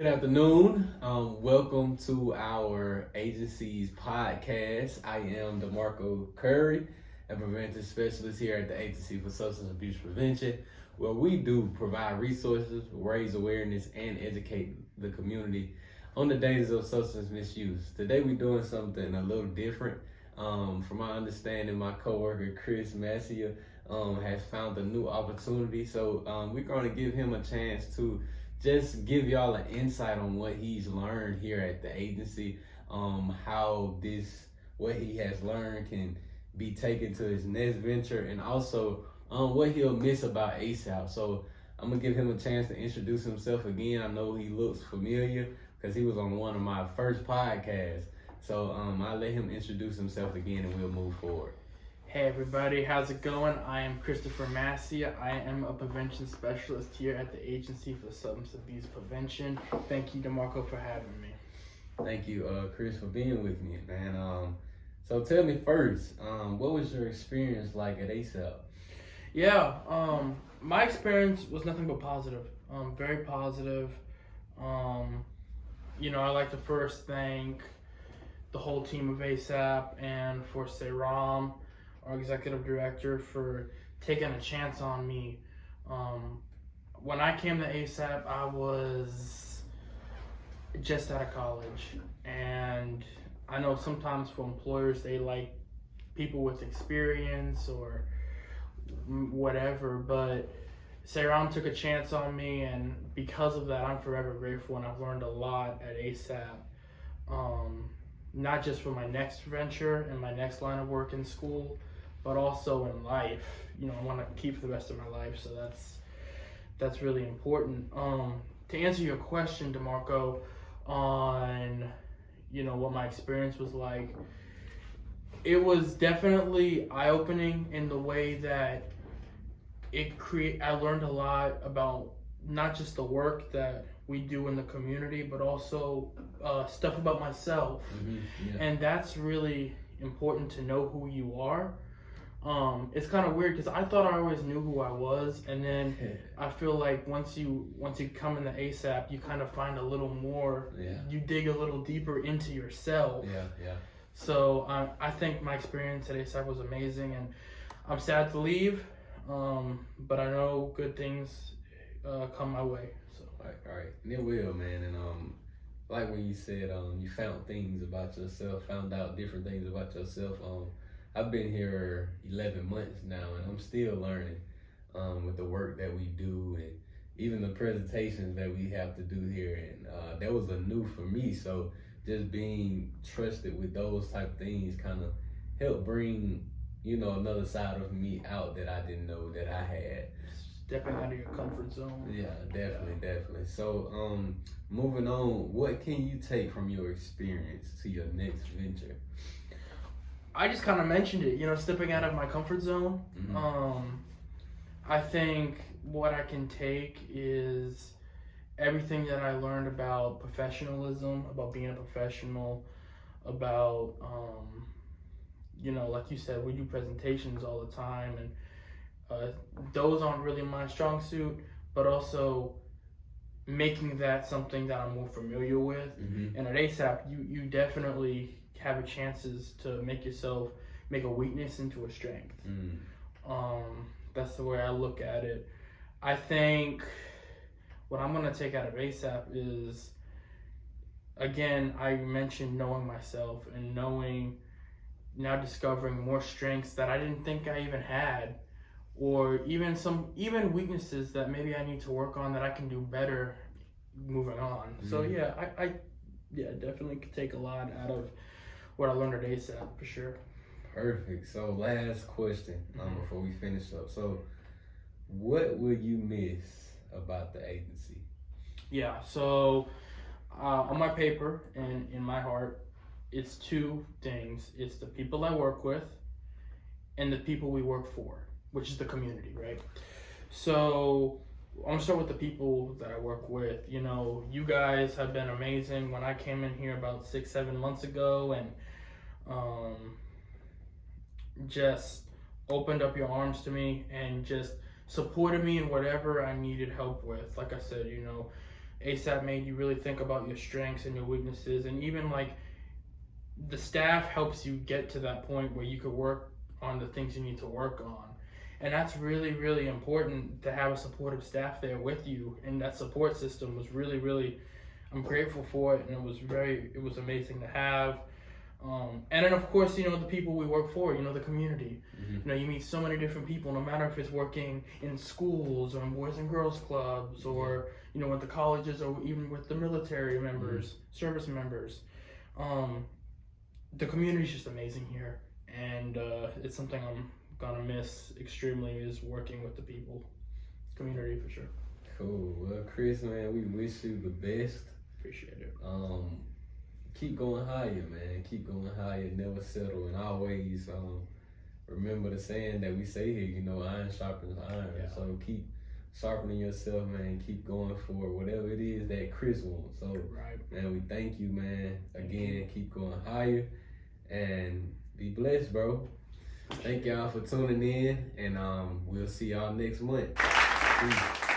Good afternoon. Welcome to our agency's podcast. I am DeMarco Curry, a prevention specialist here at the Agency for Substance Abuse Prevention, where we do provide resources, raise awareness, and educate the community on the dangers of substance misuse. Today we're doing something a little different. From my understanding, my coworker Chris Massia has found a new opportunity, so we're going to give him a chance to just give y'all an insight on what he's learned here at the agency, how what he has learned can be taken to his next venture, and also what he'll miss about ASAP. So I'm gonna give him a chance to introduce himself again. I know he looks familiar because he was on one of my first podcasts. So I'll let him introduce himself again and we'll move forward. Hey everybody, how's it going? I am Christopher Massia. I am a prevention specialist here at the Agency for Substance Abuse Prevention. Thank you, DeMarco, for having me. Thank you, Chris, for being with me, man. So tell me first, what was your experience like at ASAP? Yeah, my experience was nothing but positive. Very positive. I'd like to first thank the whole team of ASAP and for Seyram, our executive director, for taking a chance on me. When I came to ASAP, I was just out of college, and I know sometimes for employers they like people with experience or whatever, but Seyram took a chance on me, and because of that, I'm forever grateful, and I've learned a lot at ASAP. Not just for my next venture and my next line of work in school, but also in life. I want to keep for the rest of my life, so that's really important. To answer your question, DeMarco, on what my experience was like, it was definitely eye-opening in the way that I learned a lot about not just the work that we do in the community, but also stuff about myself. Yeah. And that's really important, to know who you are. It's kind of weird because I thought I always knew who I was, and then I feel like once you come into ASAP, you kind of find a little more. Yeah. You dig a little deeper into yourself. Yeah. So I think my experience at ASAP was amazing, and I'm sad to leave, but I know good things come my way. So. All right, and it will, man. And like when you said you found things about yourself, found out different things about yourself. I've been here 11 months now, and I'm still learning with the work that we do, and even the presentations that we have to do here. And that was a new for me. So just being trusted with those type of things kind of helped bring another side of me out that I didn't know that I had. Stepping out of your comfort zone. Yeah, definitely. So, moving on, what can you take from your experience to your next venture? I just kind of mentioned it, stepping out of my comfort zone. Mm-hmm. I think what I can take is everything that I learned about professionalism, about being a professional, about, like you said, we do presentations all the time, and those aren't really my strong suit, but also making that something that I'm more familiar with. Mm-hmm. And at ASAP, you definitely have a chances to make a weakness into a strength. That's the way I look at it. I think what I'm going to take out of ASAP is, again, I mentioned knowing myself and discovering more strengths that I didn't think I even had, or even weaknesses that maybe I need to work on that I can do better moving on. Mm-hmm. So yeah, I definitely could take a lot out of what I learned at ASAP, for sure. Perfect. So last question before we finish up. So what will you miss about the agency? Yeah, so on my paper and in my heart, it's two things. It's the people I work with and the people we work for, which is the community, right? So I'm gonna start with the people that I work with. You guys have been amazing. When I came in here about 6-7 months ago, and just opened up your arms to me and just supported me in whatever I needed help with. Like I said, ASAP made you really think about your strengths and your weaknesses, and even like the staff helps you get to that point where you could work on the things you need to work on. And that's really, really important to have a supportive staff there with you. And that support system was really, really, I'm grateful for it. And it was amazing to have. And then of course, the people we work for, the community. Mm-hmm. You meet so many different people, no matter if it's working in schools or in Boys and Girls Clubs or, with the colleges or even with the military members, service members. The community is just amazing here. And it's something I'm gonna miss extremely, is working with the people. Community for sure. Cool. Well, Chris, man, we wish you the best. Appreciate it. Keep going higher, man. Keep going higher. Never settle, and always remember the saying that we say here. Iron sharpens iron. Yeah. So keep sharpening yourself, man. Keep going for whatever it is that Chris wants. So, Right. man, we thank you, man. Again, keep going higher, and be blessed, bro. Thank y'all for tuning in, and we'll see y'all next month. Peace.